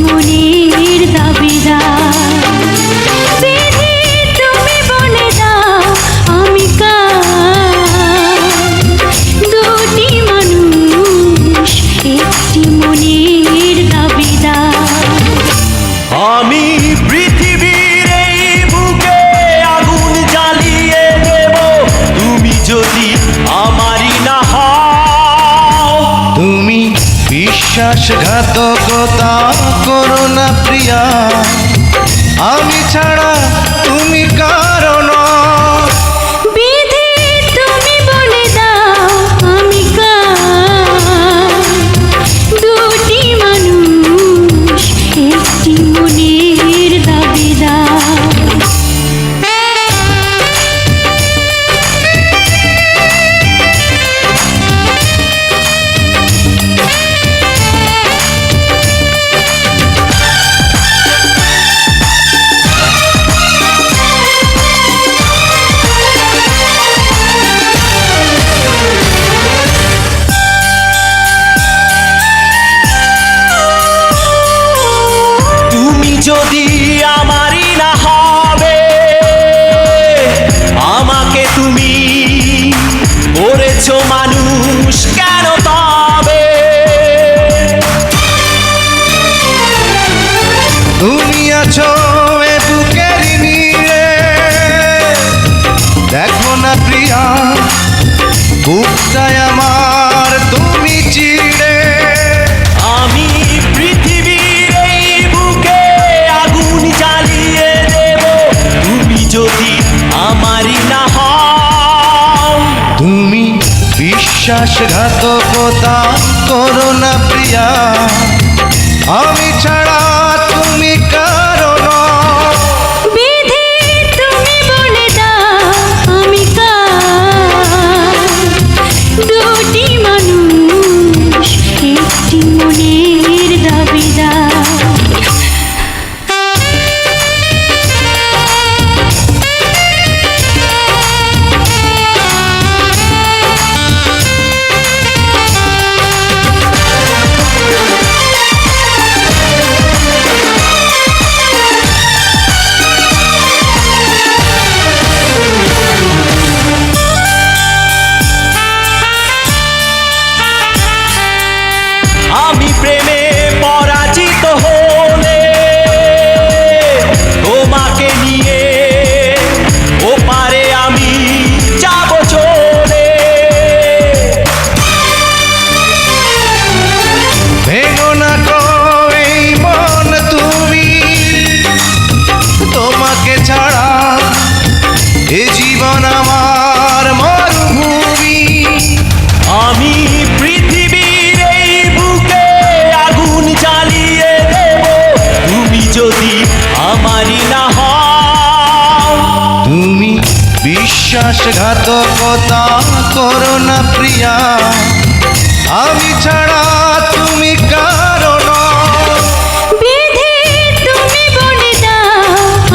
মনের দাবিদার। বিধি তুমি বলে দাও আমি কার, দুটি মানুষ একটি মনের দাবিদার। আমি পৃথিবীর এই বুকে আগুন জ্বালিয়ে দেব, তুমি যদি আমারই না হও। তুমি বিশ্বাসঘাতকতা করো না প্রিয়া, আমি ছাড়া তুমি কারো নও। বিধি তুমি বলে দাও আমি কার, দুটি মানুষ একটি মনের দাবিদার। যদি আমারই না হবে, আমাকে তুমি করেছো মানুষ কেন তবে? তুমি আছো এ বুকের নীড়ে, দেখো না প্রিয়া বুকটায় আমার তুমি চিড়ে। আমি পৃথিবীর এই বুকে আগুন জ্বালিয়ে দেব, তুমি যদি আমারই না হও। তুমি বিশ্বাসঘাতকতা করো না প্রিয়া, আমি ছাড়া তুমি কারো নও। বিধি তুমি বলে দাও আমি কার, দুটি মানুষ একটি মনের দাবিদার। আমি প্রেমে পরাজিত হলে তোমাকে নিয়ে ওপারে আমি যাব চলে। ভেঙো না গো এই মন তুমি, তোমাকে ছাড়া এ জীবন আমার মরুভূমি। আমি পৃথিবীর এই বুকে আগুন জ্বালিয়ে দেব, তুমি যদি আমারই না হও। তুমি বিশ্বাসঘাতকতা করো না প্রিয়া, আমি ছাড়া তুমি কারো নও। বিধি তুমি বলে দাও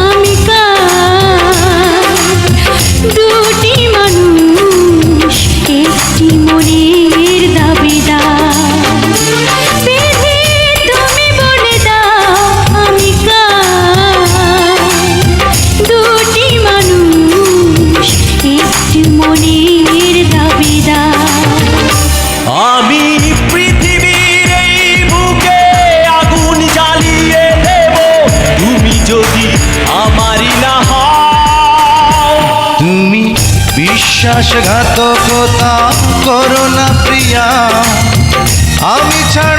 আমি কার, দুটি মানুষ একটি মনের দাবিদার। বিধি তুমি বলে দাও আমি কার, দুটি মানুষ একটি মনের দাবিদার। আমি পৃথিবীর এই বুকে আগুন জ্বালিয়ে দেব, তুমি যদি আমারই না হও। তুমি বিশ্বাসঘাতকতা করো না প্রিয়া, আমি ছাড়া